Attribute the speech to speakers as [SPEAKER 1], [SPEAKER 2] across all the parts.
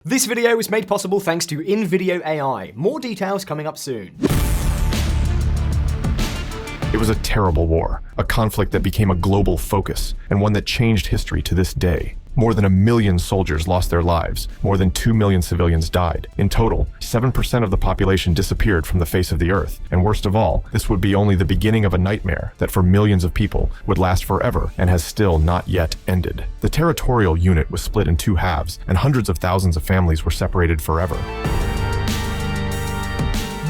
[SPEAKER 1] This video was made possible thanks to InVideo AI. More details coming up soon.
[SPEAKER 2] It was a terrible war, a conflict that became a global focus, and one that changed history to this day. More than 1 million soldiers lost their lives. More than 2 million civilians died. In total, 7% of the population disappeared from the face of the earth. And worst of all, this would be only the beginning of a nightmare that for millions of people would last forever and has still not yet ended. The territorial unit was split in 2 halves, and hundreds of thousands of families were separated forever.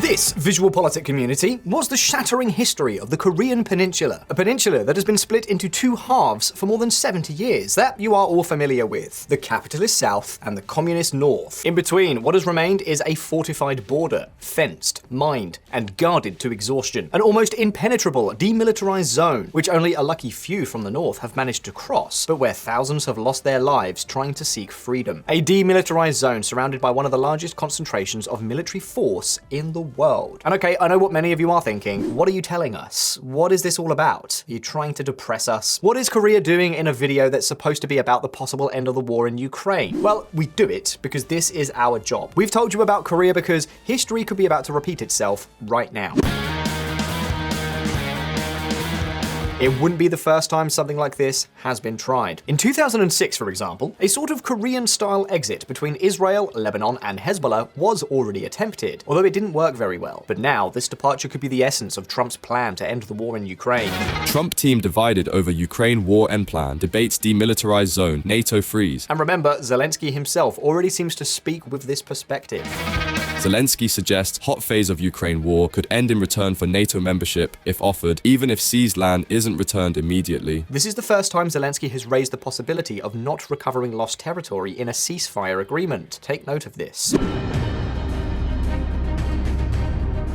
[SPEAKER 1] This VisualPolitik community was the shattering history of the Korean Peninsula, a peninsula that has been split into 2 halves for more than 70 years that you are all familiar with, the capitalist South and the communist North. In between, what has remained is a fortified border, fenced, mined, and guarded to exhaustion, an almost impenetrable demilitarized zone, which only a lucky few from the North have managed to cross, but where thousands have lost their lives trying to seek freedom. A demilitarized zone surrounded by one of the largest concentrations of military force in the world. And okay, I know what many of you are thinking. What are you telling us? What is this all about? Are you trying to depress us? What is Korea doing in a video that's supposed to be about the possible end of the war in Ukraine? Well, we do it because this is our job. We've told you about Korea because history could be about to repeat itself right now. It wouldn't be the first time something like this has been tried. In 2006, for example, a sort of Korean-style exit between Israel, Lebanon, and Hezbollah was already attempted, although it didn't work very well. But now, this departure could be the essence of Trump's plan to end the war in Ukraine.
[SPEAKER 3] Trump team divided over Ukraine war end plan, debates demilitarized zone, NATO freeze.
[SPEAKER 1] And remember, Zelensky himself already seems to speak with this perspective.
[SPEAKER 3] Zelensky suggests hot phase of Ukraine war could end in return for NATO membership if offered, even if seized land isn't returned immediately.
[SPEAKER 1] This is the first time Zelensky has raised the possibility of not recovering lost territory in a ceasefire agreement. Take note of this.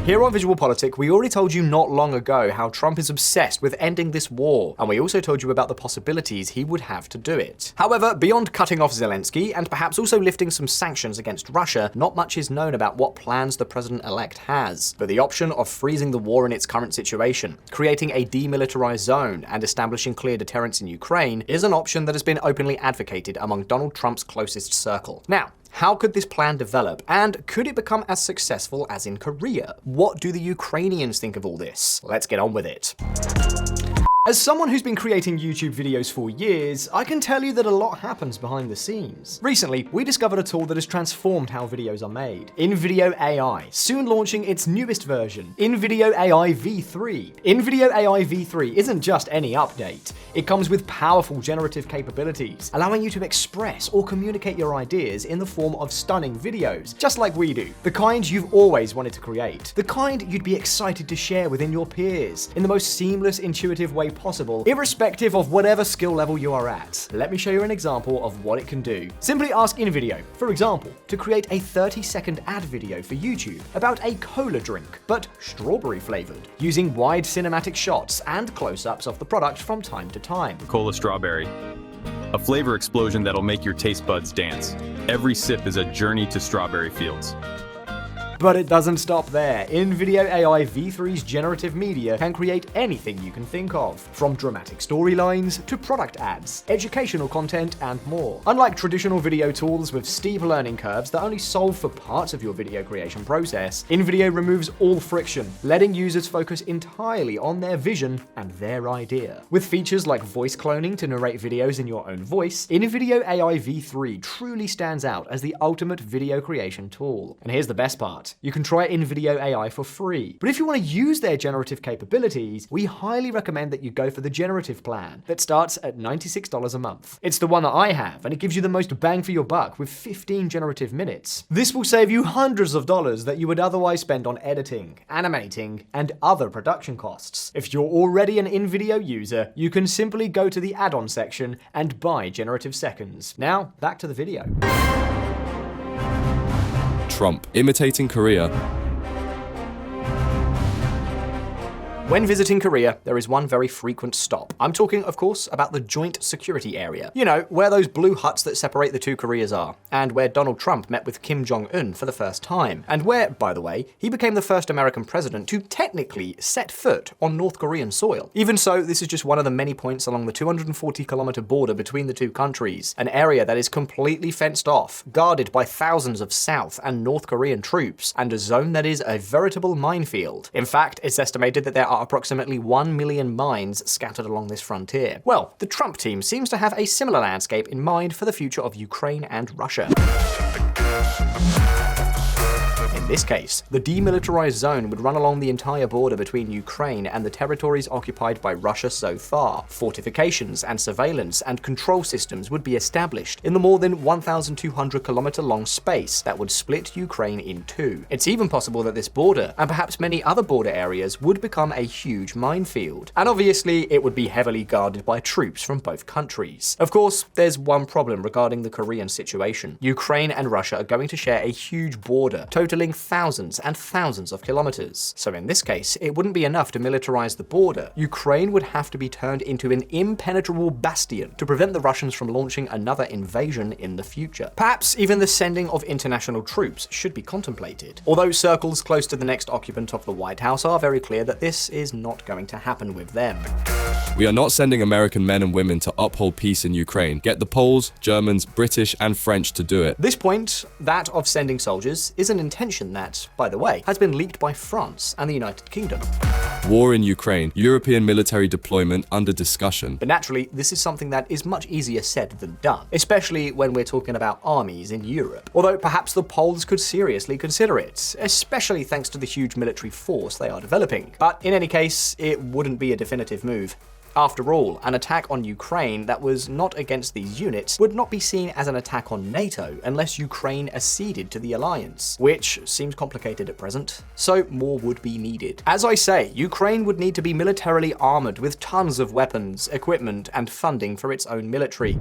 [SPEAKER 1] Here on VisualPolitik, we already told you not long ago how Trump is obsessed with ending this war, and we also told you about the possibilities he would have to do it. However, beyond cutting off Zelensky, and perhaps also lifting some sanctions against Russia, not much is known about what plans the president-elect has. But the option of freezing the war in its current situation, creating a demilitarized zone, and establishing clear deterrence in Ukraine is an option that has been openly advocated among Donald Trump's closest circle. Now, how could this plan develop, and could it become as successful as in Korea? What do the Ukrainians think of all this? Let's get on with it. As someone who's been creating YouTube videos for years, I can tell you that a lot happens behind the scenes. Recently, we discovered a tool that has transformed how videos are made. InVideo AI, soon launching its newest version, InVideo AI V3. InVideo AI V3 isn't just any update. It comes with powerful generative capabilities, allowing you to express or communicate your ideas in the form of stunning videos, just like we do. The kind you've always wanted to create. The kind you'd be excited to share within your peers, in the most seamless, intuitive way possible, irrespective of whatever skill level you are at. Let me show you an example of what it can do. Simply ask InVideo, for example, to create a 30-second ad video for YouTube about a cola drink, but strawberry flavored, using wide cinematic shots and close-ups of the product from time to time.
[SPEAKER 4] Cola strawberry. A flavor explosion that'll make your taste buds dance. Every sip is a journey to strawberry fields.
[SPEAKER 1] But it doesn't stop there. InVideo AI V3's generative media can create anything you can think of, from dramatic storylines to product ads, educational content, and more. Unlike traditional video tools with steep learning curves that only solve for parts of your video creation process, InVideo removes all friction, letting users focus entirely on their vision and their idea. With features like voice cloning to narrate videos in your own voice, InVideo AI V3 truly stands out as the ultimate video creation tool. And here's the best part. You can try InVideo AI for free. But if you want to use their generative capabilities, we highly recommend that you go for the generative plan that starts at $96 a month. It's the one that I have, and it gives you the most bang for your buck with 15 generative minutes. This will save you hundreds of dollars that you would otherwise spend on editing, animating, and other production costs. If you're already an InVideo user, you can simply go to the add-on section and buy generative seconds. Now, back to the video.
[SPEAKER 3] Trump imitating Korea.
[SPEAKER 1] When visiting Korea, there is one very frequent stop. I'm talking, of course, about the Joint Security Area. You know, where those blue huts that separate the two Koreas are, and where Donald Trump met with Kim Jong-un for the first time, and where, by the way, he became the first American president to technically set foot on North Korean soil. Even so, this is just one of the many points along the 240-kilometer border between the two countries, an area that is completely fenced off, guarded by thousands of South and North Korean troops, and a zone that is a veritable minefield. In fact, it's estimated that there are approximately 1 million mines scattered along this frontier. Well, the Trump team seems to have a similar landscape in mind for the future of Ukraine and Russia. In this case, the demilitarized zone would run along the entire border between Ukraine and the territories occupied by Russia so far. Fortifications and surveillance and control systems would be established in the more than 1,200-kilometer long space that would split Ukraine in two. It's even possible that this border, and perhaps many other border areas, would become a huge minefield. And obviously, it would be heavily guarded by troops from both countries. Of course, there's one problem regarding the Korean situation. Ukraine and Russia are going to share a huge border, totaling thousands and thousands of kilometers. So in this case, it wouldn't be enough to militarize the border. Ukraine would have to be turned into an impenetrable bastion to prevent the Russians from launching another invasion in the future. Perhaps even the sending of international troops should be contemplated. Although circles close to the next occupant of the White House are very clear that this is not going to happen with them.
[SPEAKER 3] We are not sending American men and women to uphold peace in Ukraine. Get the Poles, Germans, British, and French to do it.
[SPEAKER 1] This point, that of sending soldiers, is an intention that, by the way, has been leaked by France and the United Kingdom.
[SPEAKER 3] War in Ukraine. European military deployment under discussion.
[SPEAKER 1] But naturally, this is something that is much easier said than done, especially when we're talking about armies in Europe. Although perhaps the Poles could seriously consider it, especially thanks to the huge military force they are developing. But in any case, it wouldn't be a definitive move. After all, an attack on Ukraine that was not against these units would not be seen as an attack on NATO unless Ukraine acceded to the alliance, which seems complicated at present, so more would be needed. As I say, Ukraine would need to be militarily armored with tons of weapons, equipment, and funding for its own military.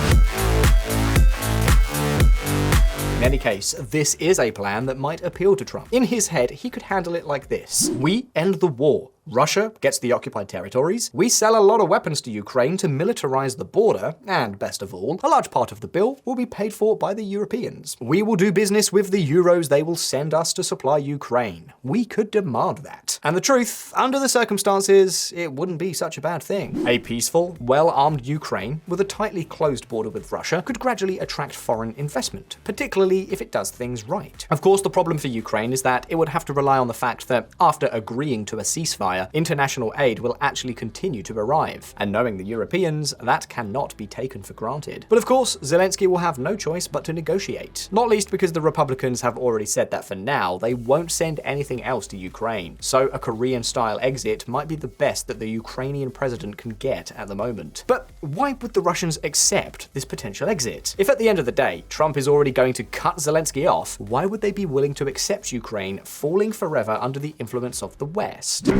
[SPEAKER 1] In any case, this is a plan that might appeal to Trump. In his head, he could handle it like this. We end the war. Russia gets the occupied territories, we sell a lot of weapons to Ukraine to militarize the border, and best of all, a large part of the bill will be paid for by the Europeans. We will do business with the euros they will send us to supply Ukraine. We could demand that. And the truth, under the circumstances, it wouldn't be such a bad thing. A peaceful, well-armed Ukraine with a tightly closed border with Russia could gradually attract foreign investment, particularly if it does things right. Of course, the problem for Ukraine is that it would have to rely on the fact that after agreeing to a ceasefire, international aid will actually continue to arrive. And knowing the Europeans, that cannot be taken for granted. But of course, Zelensky will have no choice but to negotiate. Not least because the Republicans have already said that for now, they won't send anything else to Ukraine. So a Korean-style exit might be the best that the Ukrainian president can get at the moment. But why would the Russians accept this potential exit? If at the end of the day, Trump is already going to cut Zelensky off, why would they be willing to accept Ukraine falling forever under the influence of the West?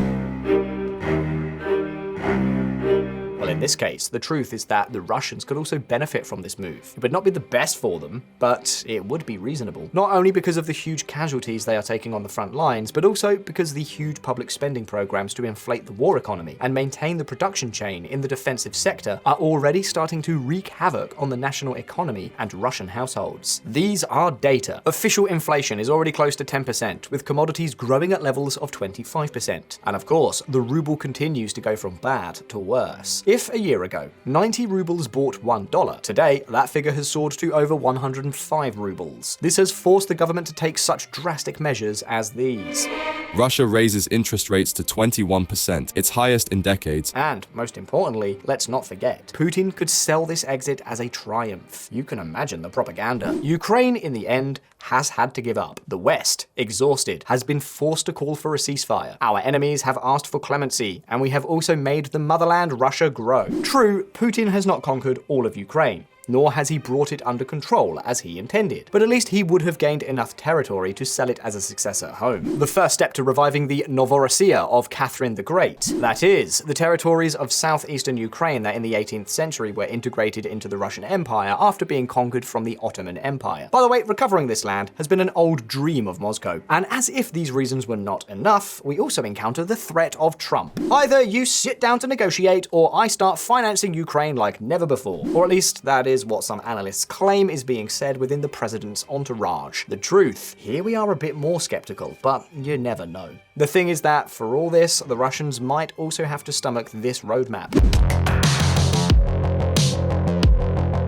[SPEAKER 1] Well, in this case, the truth is that the Russians could also benefit from this move. It would not be the best for them, but it would be reasonable. Not only because of the huge casualties they are taking on the front lines, but also because of the huge public spending programs to inflate the war economy and maintain the production chain in the defensive sector are already starting to wreak havoc on the national economy and Russian households. These are data. Official inflation is already close to 10%, with commodities growing at levels of 25%. And of course, the ruble continues to go from bad to worse. If a year ago, 90 rubles bought $1, today that figure has soared to over 105 rubles. This has forced the government to take such drastic measures as these.
[SPEAKER 3] Russia raises interest rates to 21%, its highest in decades.
[SPEAKER 1] And, most importantly, let's not forget, Putin could sell this exit as a triumph. You can imagine the propaganda. Ukraine, in the end, has had to give up. The West, exhausted, has been forced to call for a ceasefire. Our enemies have asked for clemency, and we have also made the motherland Russia grow. True, Putin has not conquered all of Ukraine. nor has he brought it under control as he intended. But at least he would have gained enough territory to sell it as a successor home. The first step to reviving the Novorossiya of Catherine the Great. That is, the territories of southeastern Ukraine that in the 18th century were integrated into the Russian Empire after being conquered from the Ottoman Empire. By the way, recovering this land has been an old dream of Moscow. And as if these reasons were not enough, we also encounter the threat of Trump. Either you sit down to negotiate, or I start financing Ukraine like never before. Or at least that is what some analysts claim is being said within the president's entourage. The truth, here we are a bit more skeptical, but you never know. The thing is that, for all this, the Russians might also have to stomach this roadmap.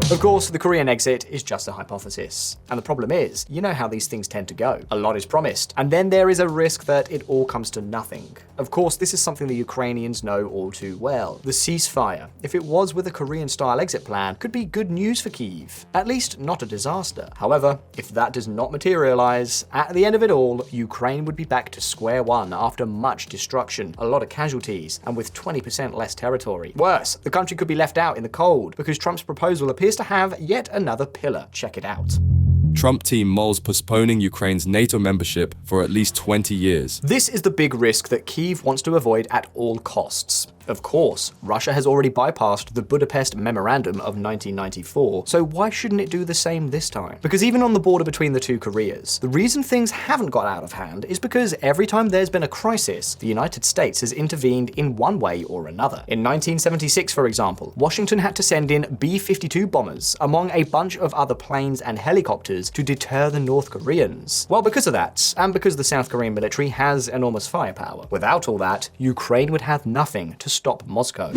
[SPEAKER 1] Of course, the Korean exit is just a hypothesis. And the problem is, you know how these things tend to go. A lot is promised, and then there is a risk that it all comes to nothing. Of course, this is something the Ukrainians know all too well. The ceasefire, if it was with a Korean-style exit plan, could be good news for Kyiv. At least not a disaster. However, if that does not materialize, at the end of it all, Ukraine would be back to square one after much destruction, a lot of casualties, and with 20% less territory. Worse, the country could be left out in the cold, because Trump's proposal appears to have yet another pillar. Check it out.
[SPEAKER 3] Trump team mulls postponing Ukraine's NATO membership for at least 20 years.
[SPEAKER 1] This is the big risk that Kyiv wants to avoid at all costs. Of course, Russia has already bypassed the Budapest Memorandum of 1994, so why shouldn't it do the same this time? Because even on the border between the two Koreas, the reason things haven't got out of hand is because every time there's been a crisis, the United States has intervened in one way or another. In 1976, for example, Washington had to send in B-52 bombers, among a bunch of other planes and helicopters, to deter the North Koreans. Well, because of that, and because the South Korean military has enormous firepower. Without all that, Ukraine would have nothing to stop Moscow.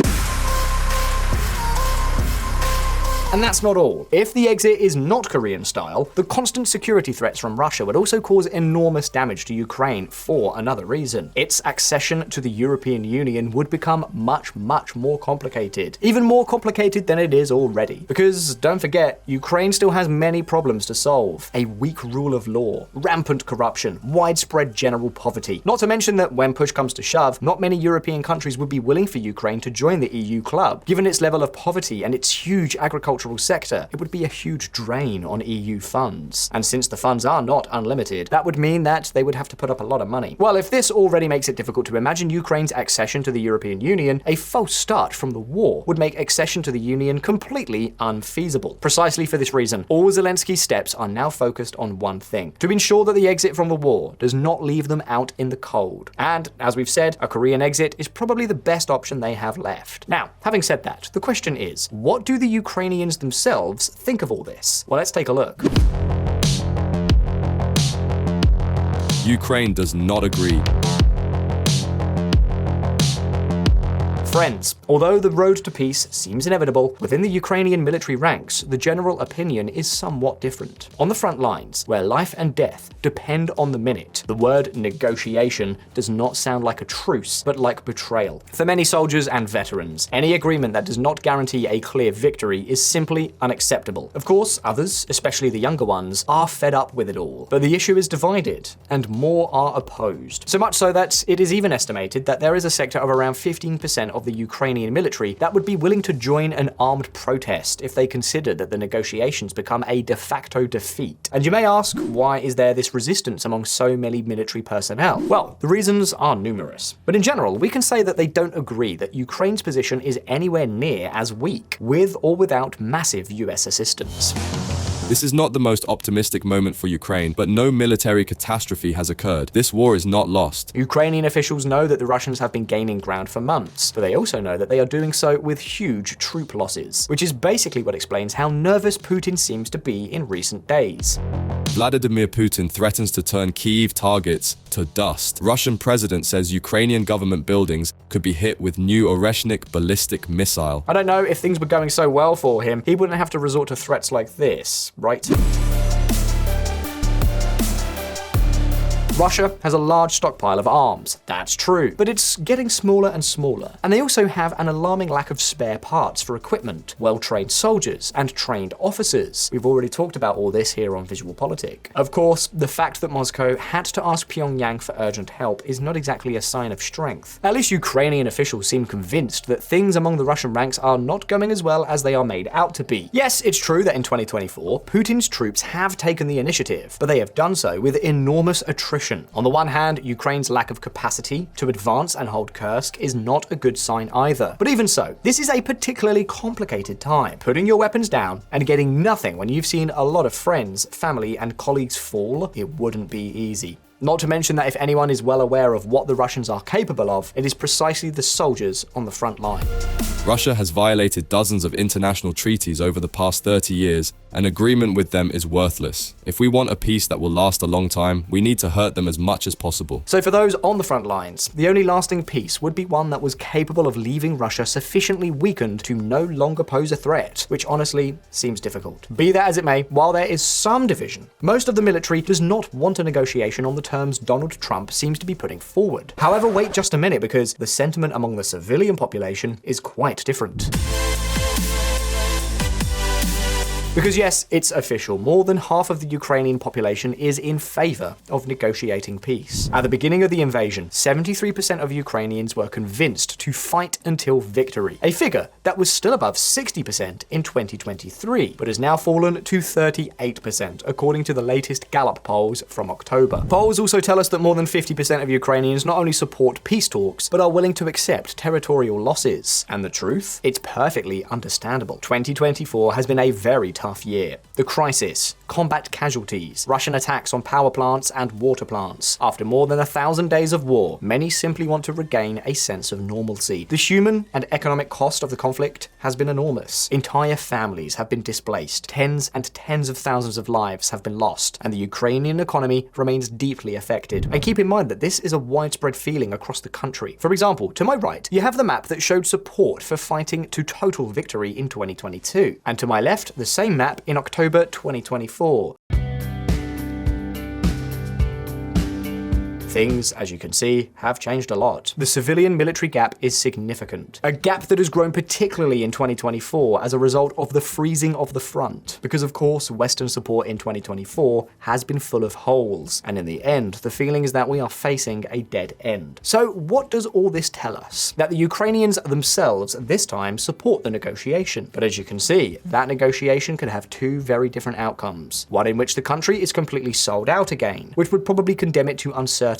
[SPEAKER 1] And that's not all. If the exit is not Korean style, the constant security threats from Russia would also cause enormous damage to Ukraine for another reason. Its accession to the European Union would become much, much more complicated. Even more complicated than it is already. Because, don't forget, Ukraine still has many problems to solve. A weak rule of law, rampant corruption, widespread general poverty. Not to mention that when push comes to shove, not many European countries would be willing for Ukraine to join the EU club. Given its level of poverty and its huge agricultural sector, it would be a huge drain on EU funds. And since the funds are not unlimited, that would mean that they would have to put up a lot of money. Well, if this already makes it difficult to imagine Ukraine's accession to the European Union, a false start from the war would make accession to the Union completely unfeasible. Precisely for this reason, all Zelensky's steps are now focused on one thing: to ensure that the exit from the war does not leave them out in the cold. And, as we've said, a Korean exit is probably the best option they have left. Now, having said that, the question is, what do the Ukrainians themselves think of all this? Well, let's take a look.
[SPEAKER 3] Ukraine does not agree.
[SPEAKER 1] Friends, although the road to peace seems inevitable, within the Ukrainian military ranks, the general opinion is somewhat different. On the front lines, where life and death depend on the minute, the word negotiation does not sound like a truce, but like betrayal. For many soldiers and veterans, any agreement that does not guarantee a clear victory is simply unacceptable. Of course, others, especially the younger ones, are fed up with it all. But the issue is divided, and more are opposed. So much so that it is even estimated that there is a sector of around 15% of the Ukrainian military that would be willing to join an armed protest if they consider that the negotiations become a de facto defeat. And you may ask, why is there this resistance among so many military personnel? Well, the reasons are numerous. But in general, we can say that they don't agree that Ukraine's position is anywhere near as weak, with or without massive US assistance.
[SPEAKER 3] This is not the most optimistic moment for Ukraine, but no military catastrophe has occurred. This war is not lost.
[SPEAKER 1] Ukrainian officials know that the Russians have been gaining ground for months, but they also know that they are doing so with huge troop losses, which is basically what explains how nervous Putin seems to be in recent days.
[SPEAKER 3] Vladimir Putin threatens to turn Kyiv targets to dust. Russian president says Ukrainian government buildings could be hit with new Oreshnik ballistic missile.
[SPEAKER 1] I don't know, if things were going so well for him, he wouldn't have to resort to threats like this, right? Russia has a large stockpile of arms. That's true, but it's getting smaller and smaller. And they also have an alarming lack of spare parts for equipment, well-trained soldiers, and trained officers. We've already talked about all this here on VisualPolitik. Of course, the fact that Moscow had to ask Pyongyang for urgent help is not exactly a sign of strength. At least Ukrainian officials seem convinced that things among the Russian ranks are not going as well as they are made out to be. Yes, it's true that in 2024, Putin's troops have taken the initiative, but they have done so with enormous attrition. On the one hand, Ukraine's lack of capacity to advance and hold Kursk is not a good sign either. But even so, this is a particularly complicated time. Putting your weapons down and getting nothing when you've seen a lot of friends, family, and colleagues fall, it wouldn't be easy. Not to mention that if anyone is well aware of what the Russians are capable of, it is precisely the soldiers on the front line.
[SPEAKER 3] Russia has violated dozens of international treaties over the past 30 years. An agreement with them is worthless. If we want a peace that will last a long time, we need to hurt them as much as possible.
[SPEAKER 1] So for those on the front lines, the only lasting peace would be one that was capable of leaving Russia sufficiently weakened to no longer pose a threat, which honestly seems difficult. Be that as it may, while there is some division, most of the military does not want a negotiation on the terms Donald Trump seems to be putting forward. However, wait just a minute, because the sentiment among the civilian population is quite different. Because yes, it's official, more than half of the Ukrainian population is in favor of negotiating peace. At the beginning of the invasion, 73% of Ukrainians were convinced to fight until victory, a figure that was still above 60% in 2023, but has now fallen to 38%, according to the latest Gallup polls from October. Polls also tell us that more than 50% of Ukrainians not only support peace talks, but are willing to accept territorial losses. And the truth? It's perfectly understandable. 2024 has been a very tough year. The crisis, combat casualties, Russian attacks on power plants and water plants. After more than 1,000 days of war, many simply want to regain a sense of normalcy. The human and economic cost of the conflict has been enormous. Entire families have been displaced. Tens and tens of thousands of lives have been lost, and the Ukrainian economy remains deeply affected. And keep in mind that this is a widespread feeling across the country. For example, to my right, you have the map that showed support for fighting to total victory in 2022. And to my left, the same map in October 2024. Things, as you can see, have changed a lot. The civilian-military gap is significant. A gap that has grown particularly in 2024 as a result of the freezing of the front. Because of course, Western support in 2024 has been full of holes. And in the end, the feeling is that we are facing a dead end. So what does all this tell us? That the Ukrainians themselves this time support the negotiation. But as you can see, that negotiation could have two very different outcomes. One in which the country is completely sold out again, which would probably condemn it to uncertainty,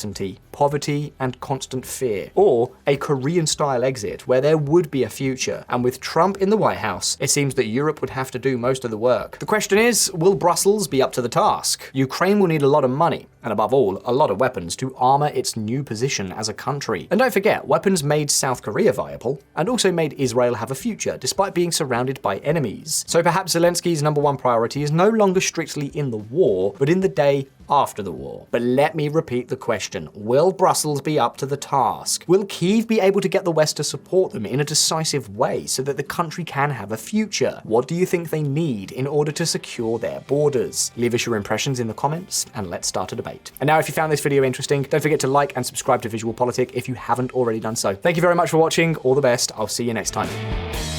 [SPEAKER 1] poverty, and constant fear, or a Korean-style exit where there would be a future, and with Trump in the White House, it seems that Europe would have to do most of the work. The question is, will Brussels be up to the task? Ukraine will need a lot of money, and above all, a lot of weapons to armor its new position as a country. And don't forget, weapons made South Korea viable, and also made Israel have a future, despite being surrounded by enemies. So perhaps Zelensky's #1 priority is no longer strictly in the war, but in the day after the war. But let me repeat the question. Will Brussels be up to the task? Will Kyiv be able to get the West to support them in a decisive way so that the country can have a future? What do you think they need in order to secure their borders? Leave us your impressions in the comments and let's start a debate. And now if you found this video interesting, don't forget to like and subscribe to VisualPolitik if you haven't already done so. Thank you very much for watching. All the best. I'll see you next time.